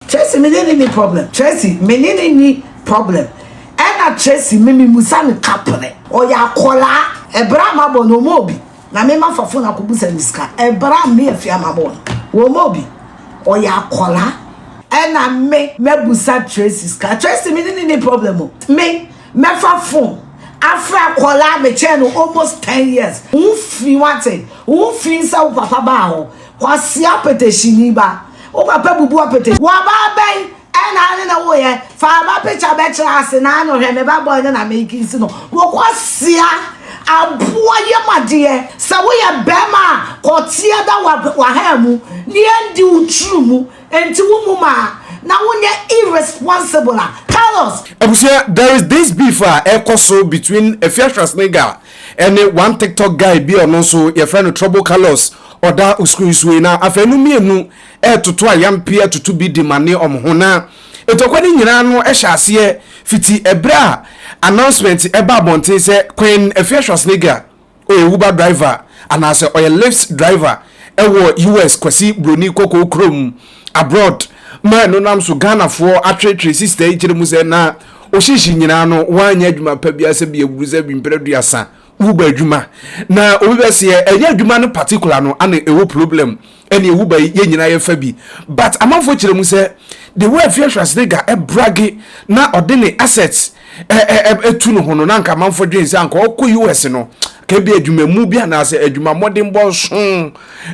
Tracey me any problem. Tracey me any problem. And Tracey me musani kapole. O ya kola ebra mabo no mobi. Na me ma fafo na kubusa niska. Ebra me Afia mabo. Wo mobi. O ya kola. And me busa Tracey ska. Tracey me any problem. Me fafo. Afra kola me channel almost 10 years. Ufi wate. Ufi sa u papa ba ho. Kwasi apete shiniba. O papa bubu apete. Wa ba ben ena na wo ye. Fa ba picture be class na no hwe me ba boy na make isi no. Wo kwasia aboa ye made. Sa wo ye bema ko tie da wa ha mu. Ni andi utru mu. Enti wo mu ma. Na wonye irresponsible. Carlos. There is this beef ekoso between Afia Schwar and one TikTok guy be on also your friend Trouble Carlos or that uskuiswe na afenu mienu toto ayampia to be the money omhona etokwani nyina no ehye fiti ebra announcement eba bonte se Queen Afia Schwar o Uber driver and as a Lyft driver ewo US kwasi broni koko krom abroad man no nam so Ghana for atre sister ejire se na oshishi nyina no wanya adwuma pa bia se bia buruza bi mpereduasa Uber adwuma na obi se enya adwuma no particular no ana ewo problem ene Uber ye nyina ye fa bi but amafo kire mu se the way Afia Schwar e brag na odene assets etu no hono na nka amafo dwen se anka okọ US no ka bi adwuma mu bi ana se adwuma modern boss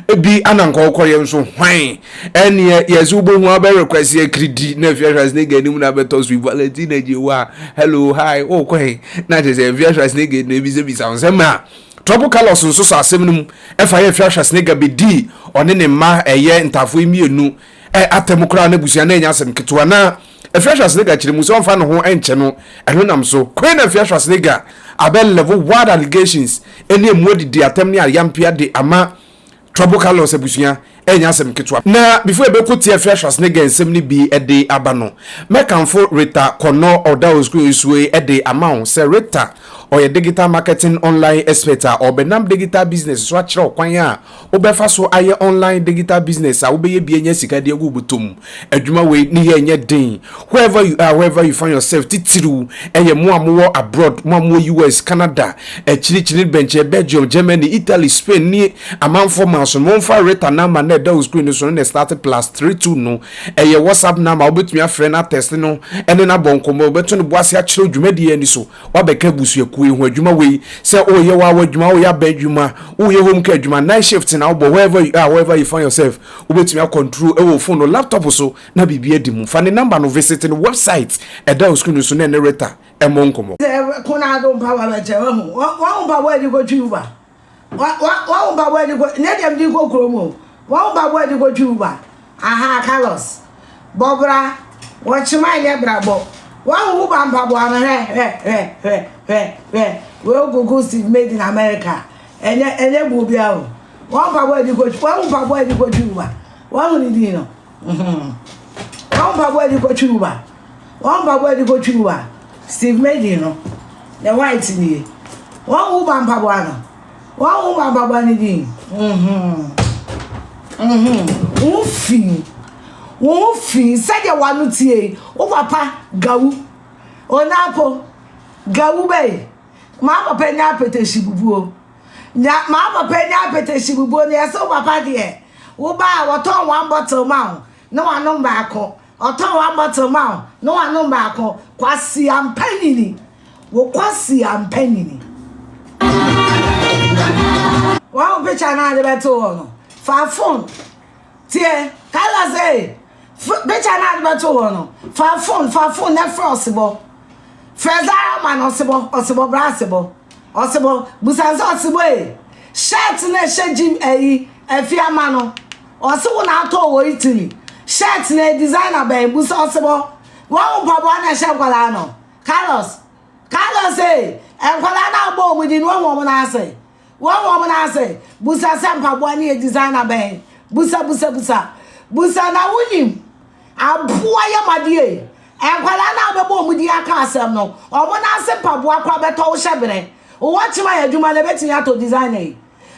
ebi ana nka okọ ye nso hwan ene yezu bo hu aba request ye kredi na Afia Schwar ni mu na beto sweet Valentina jewa hello hi okọ na je se Afia Schwar na bi se bi sa Trouble Carlos nso so asem num efa ye Afia Schwar be di one ne ma eye ntafo emienu atemukra na busia na enya asem ketwa na Afia Schwar kire mu so mfa no ho enche no eno nam so Queen Afia Schwar abel level word allegations ene emodi di atem ne ayampia de ama Trouble Carlos abusia enya asem ketwa na before ebekoti Afia Schwar ensem ni bi ede abano mekanfo Rita Kono oda osku iswe ede amount se Rita or your digital marketing online expert or benam digital business so akira okwan a obefa so aye online digital business a obeye bienye sika de egu butum adwuma we ni ye nye den wherever you find yourself titiru eye mo amwo abroad mo amwo US Canada chiri bench Belgium Germany Italy Spain ni amanfo manso mo fa Rita number na da screen so na start +32 no eye WhatsApp number obetumi afre na test no ene na bonkomo obeto no boase akira dwumadi ani so wabeka busu we adwuma we say oh ye wa adwuma oh ya ba adwuma oh ye home care adwuma night shift na obo wherever you find yourself ubetumi control e phone or laptop so na bibia di mu fa ne number no visit the website e da screen so na Rita e monkomo kuna do power ba je wa ba wa di go tuba wa ba wa di go ne dem di go kromo wa ba wa di go tuba aha Carlos bobra wa chima ile brabo wa hu ba mpa bo ana we go Steve made in America enye bu bia o wa mpa bo di go tuba wa hu ni di no wa mpa bo di go tuba Steve made no the white ni wa hu ba mpa bo ana wa hu ba baba ni di Ufi said ya wanu tie o papa gawu onapo gawu be ma papa nya pete shibubu nya ma papa nya pete shibubu ne so papa de wo ba wo ton one bottle ma no wanu ba ko o ton one bottle ma no wanu ba ko kwasi ampanini wo kwasi ampanini wa o be chana de beto no fa phone tie kala say becha na adbato wono fa phone na frosibo frezara man osibo brasibo osibo busanza osibo shirt na shejim Afia mano osibo na ato wo Italy shirt na designer ben busa osibo wa mpabo na shekwala no Carlos enkwala na agbo omudi no wo mo na ase busa sampabo na designer ben busa na wunim aboa ya madie enkwala na bebo omudi aka asem no omo na ase paboa kwa beto wo hyebere wo wachima ya dwuma na beti ya to designer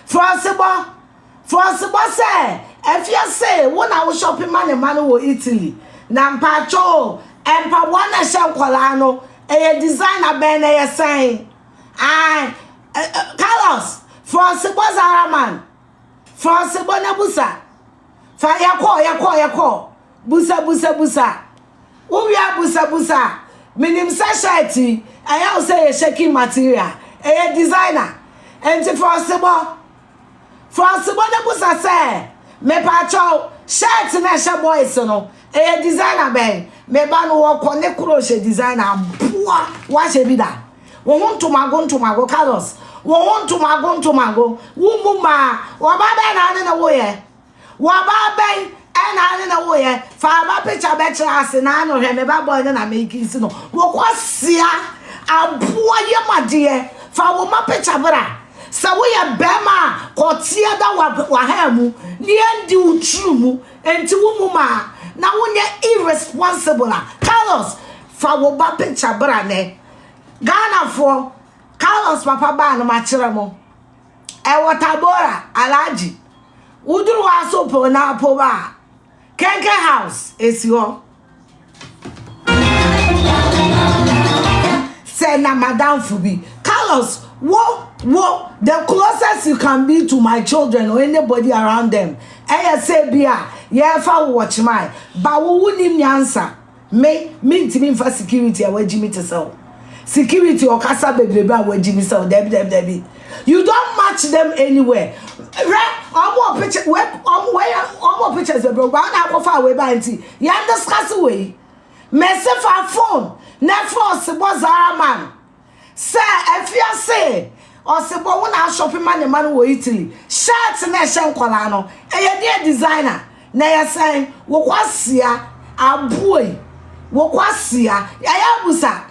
Frosibo say Afia say wo na wo shopping man wo Italy na mpacho empa wana shankwala no e designer ben e sign Carlos from Sibozara man from Sibona busa fa yakọ busa uwia busa minim sashati aya say shaking material e designer enti from Sibo na busa say me pacho shirt na sha boys no e designer ben me ba no wo ko ne crochet designer boa wa she bi da wo hunto mago Carlos wo hunto mago wo muma wa ba ben na wo ye wa ba ben na wo ye fa ba picture be kira ase na no he me ba boy na make it no wo kwasia aboa ye made fa wo ma picture bra sa wo ye bema kotia da wa ha mu ni andi utru mu enti wo mu ma na wo nye irresponsible Carlos fa wo ba picture bra ne Ghana for Carlos papa ba no ma kire mo e watabora alaji uduru wa so po na po ba Kenke house is your say na madam Fubi Carlos what the closest you can be to my children or anybody around them say bia yeah fa watch my ba wo wuni mi answer me ntimi for security a wajimi to sell security or kasa bebrebe a wajimi sell debi you don't match them anywhere omo picture omo pictures bro ba na ko fa we ba nti ya discuss we message for phone na for Sibozara man say Afia say or Sibo wo na shopping man wo Italy shirt na she nkwala no e designer na ya say wo kwasia aboy wo kwasia ya busa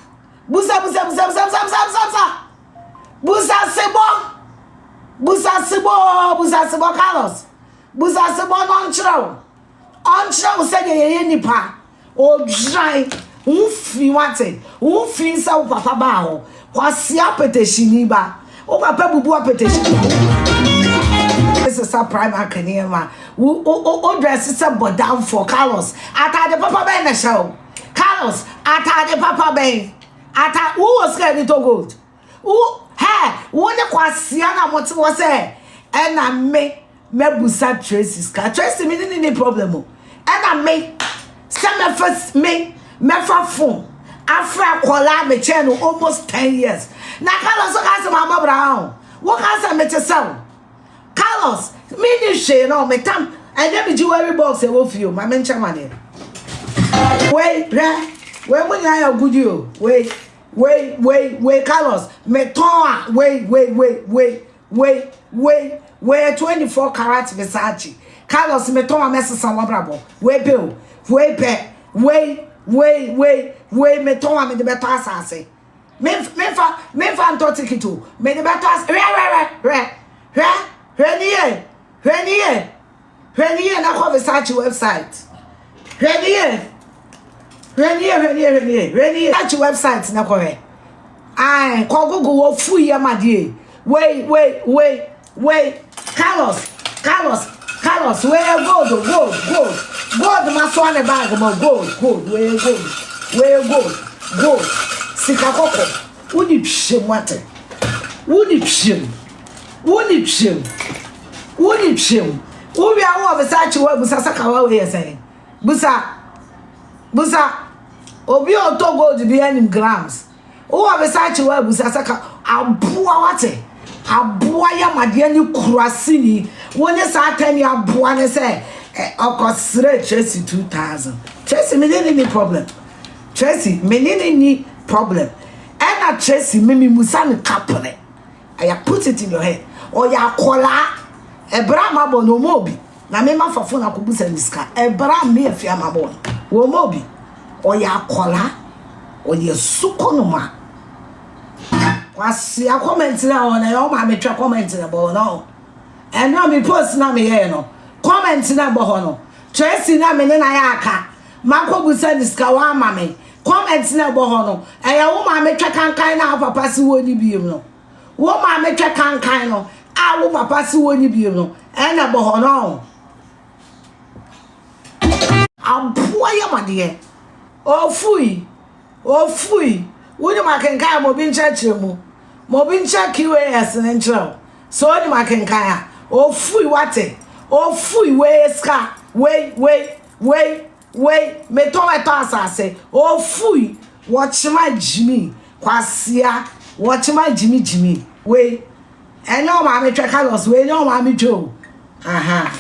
Busa Sibo Carlos Busa Sibo non chiro say ye nipa o dry unfi wate unfi sa papa ba ho kwasi apeteshini ba o papa bubu apeteshini this is a prime akaniema o dress is a down for Carlos ata the papa ba na show Carlos ata the papa ba ata who was scared to gold who hey wona kwasia na mote wo say e na me busa Tracey ska Tracey me ni problem o e na me say me first me fa phone afra kola me channel almost 10 years na Carlos so ka say mama brown wo ka say me te say Carlos me ni she no me tam and dem jewelry box e wo fio ma me ncha mane wait when you are good you wait Carlos me ton wait 24 karat Versace Carlos me ton mesesa wabrabo wait bill wait me ton me de beto asase me fa nto ticket me de beto as re na ko Versace website Ready at your website na correct. I call Google wo fu ye madie. Wait. Carlos, where gold ma so na bag mo gold. Where gold. Sika koko. Uni pshem wate. Uni pshem. Ubi awo Versace we busa saka wa we say. Busa obi o to gold bi anim grams o wa Versace wa busa saka aboa wate aboa ya made ni kurasi ni woni sa atani aboa ne se okosre Tracey 2000 Tracey me ni problem Tracey me ni problem and na Tracey me musa ni kapre I put it in your head or ya kola ebra mabo no mobi na me ma fafo na kubusa niska ebra me afia mabo wo mobi o ya kola o ye sukonoma wasi a comment na on e o ma me twa comment na bo no and now me post na me here no comment na bo ho no Tracey na me na ya aka makobusa niska wa ma me comment na bo ho no e ya wo ma me twa kankan na papa si woni biem no wo ma me twa kankan no a wo papa si woni biem no e na bo ho no aboa yamade ofui woni makenkan mo bi nchechire mu mo bi ncheki QAS nchiro so ni makenkan a ofui wate ofui we ska we me to asase ofui watchma jimi kwasia watchma jimi we enyo ma me twe Carlos we enyo ma me twe aha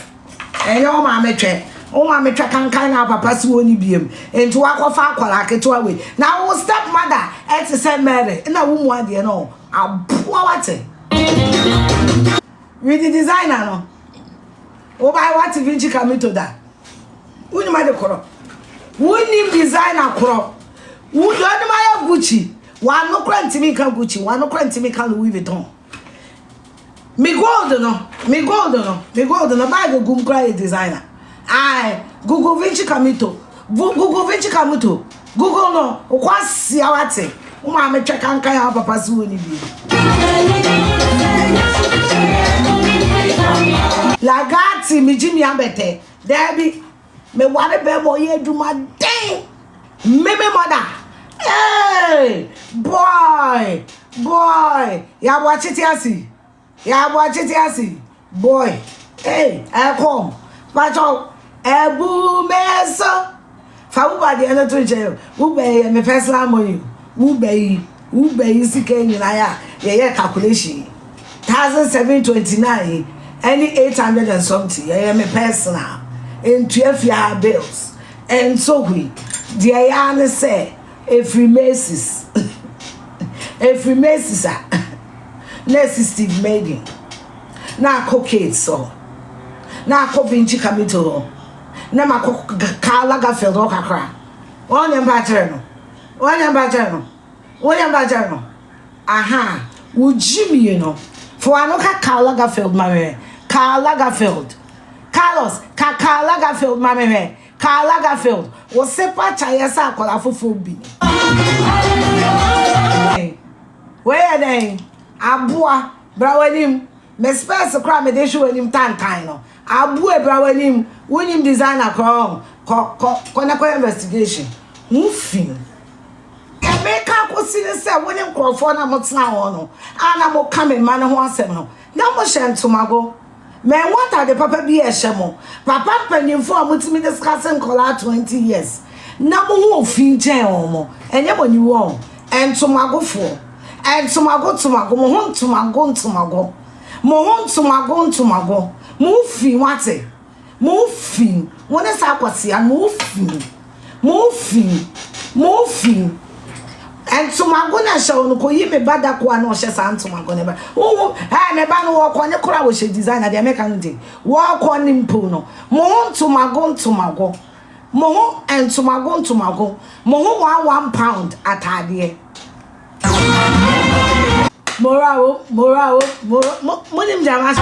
enyo ma me twe o ma me twe kankan na papa si woni biem enti wakofa akwala ketewa we na wo step mother et se Mary na wo mu ade no aboa wate we the designer no o ba what Vinci Camito da woni ma de koro woni designer koro wo do ni ma ya Gucci wa no kwantimi ka Gucci wa no kwantimi ka Louis Vuitton me gold no bag gum cry designer ai Google Vinci Camito Google no kwasi awate o ma me twa kankan ya papa si woni bi lagati mi jimi abete debi me ware be mo ye duma den meme mother hey boy ya bo chiti asi boy hey I come pacho ebu meso fa u ba de na to je u be me personal money u be sike nyina ya ye calculation 1729 any 800 and something yeah me personal in 12 year bills and so we the ayane say every Macy's na Steve Megan na cocaine so na ko Vinci Camito na makoko Karl Lagerfeld okakra onye mba no aha ujimi you know for anoka Karl Lagerfeld mame Karl Lagerfeld Carlos Karl Lagerfeld mame Karl Lagerfeld wo sepa chayesa akola fofo bi where then abua brawanim me space kra me de show anim tantan no abu e brawanim wonim designer kro ko na investigation mufin Emeka ko sine se wonim krofo na motena ho no ana mo kame ma ne ho asem no na mo hyentomago me what are the papa bi e hyemo papa panimfo a mutimi discussing kola 20 years na mo ho ofin jen ho mo enye mo ni wo entomagofo entomago mo ho ntomago mo fi wate mo fi wona sa kwase a mo fi entomago na sha onu ko yi me bada ko ana o hye sa entomago ne ba wo me ba no wo ko ne kura wo hye designer de make an dey wo ko ni mpo no mo ntomago mo ho entomago mo ho 1 pound atade Morao, monim jama.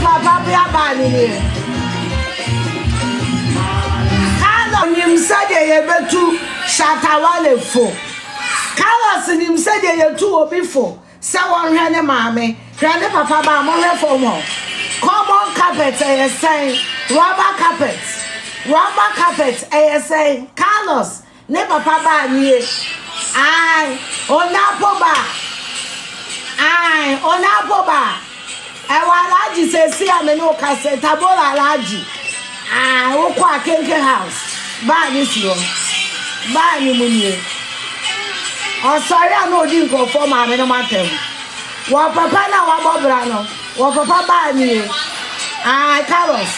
Papa bia ba ni. Kalo nim sade ye betu shatawale fo. Kalo nim sade ye tu obi fo. Se won hwe ne maame, hwe ne papa ba mo hwe fo mo. Common carpet e say, rubber carpet e say, Carlos ne papa ba ni. Ai onapoba e walaji se si ame no kaseta bola alaji wo kwa kenke house ba ni siro ba ni munye o sorry am odi nko for ma me no matem wo papa na wa bobra no wo papa ba ni ai Carlos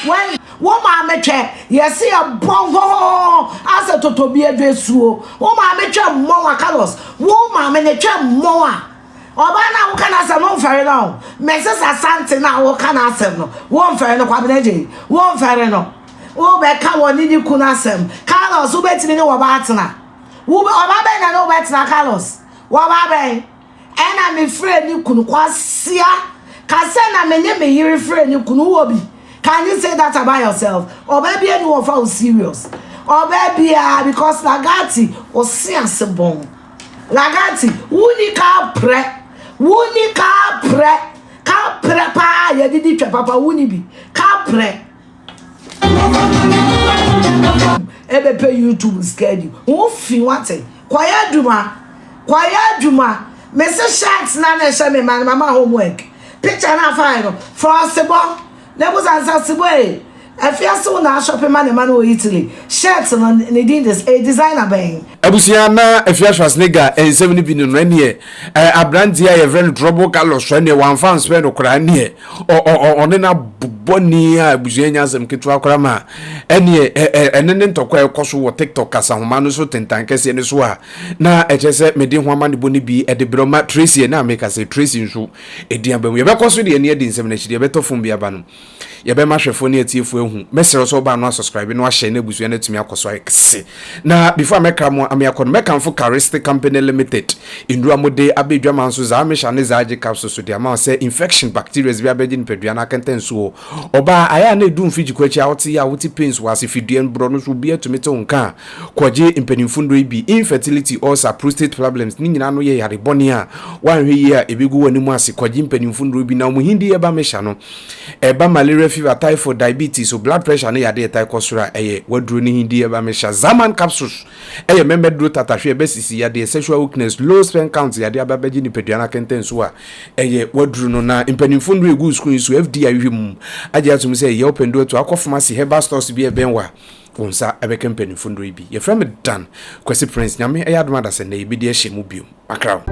when wo ma metwe yesi a bongo asa totobi edwesuo wo ma metwe mo Carlos wo ma me netwe mo a oba na wo kana asem no fere no Mrs. Asante na wo kana asem no wo fere no kwa beneje wo fere no wo be ka woni ni kuna asem Carlos wo betini ni wo ba atena wo oba be na no betena Carlos wo ba be ena me frɛ ni kunu kwasia kase na menye me yiri frɛ ni kunu wo bi. Can you say that about yourself? Or baby, you are serious. Or baby, because Lagati was sensible. Lagati, unika pre pa, ya didi papa unibi. Ka pre. ebe pay YouTube schedule who fi wate kwaya duma me se sharks na na she me mama homework picture na fine frostable levels answer sibo Afia so na shopping man o Italy shirts on needing this a designer bang abusia na Afia Schwar en 70 bi no ne abrandia ye very trouble Carlos ne one fans spend okra ne o na boni a abusia nya asem ketu akra ma ene ne ntokwa ekoso wo TikTok kasa homa no so tentan kese ne so a na echese mede homa ne boni bi e de broma Tracey na make say Tracey nso edian bam ye be koso de ne edi nsem na chide be to fom bia ba no ye be ma hwefo ne atiefo ehu mesere so ba no subscribe no share na busu na tumi akoso ekse na before meka mo amiakon meka mfo Charistic Company Limited indua mode abedwa manso za amesha ne za age capsule so de ama say infection bacteria bi abedi npadua na kenten so oba aya na edu mfiji kwachi awoti ya awoti pains wase fiduen bro no so bia tumi to nka kwaje impenimfundo ibi infertility ulcer prostate problems ni nyina no ye yare boni a wanhwe yi a ebegu wani mu ase kwaje impenimfundo ibi na mu hindi eba mesha no eba malaria fever typhoid diabetes so blood pressure ne yade etai kosura eye waduro ni hindi eba mesha zaman capsules eye memedro tatahwe besisi yade sexual weakness low sperm count yade ababeji ni pedua na kenten so a eye waduro no na impenimfundo egu screen so fdi ahwem aje atum say ye open door to akọ pharmacy herbal stores bi ebenwa onsa ebeke impenimfundo ibi ye frame dan kwesi prince nyame eyadoma da se na ibi de ehye mu biom akra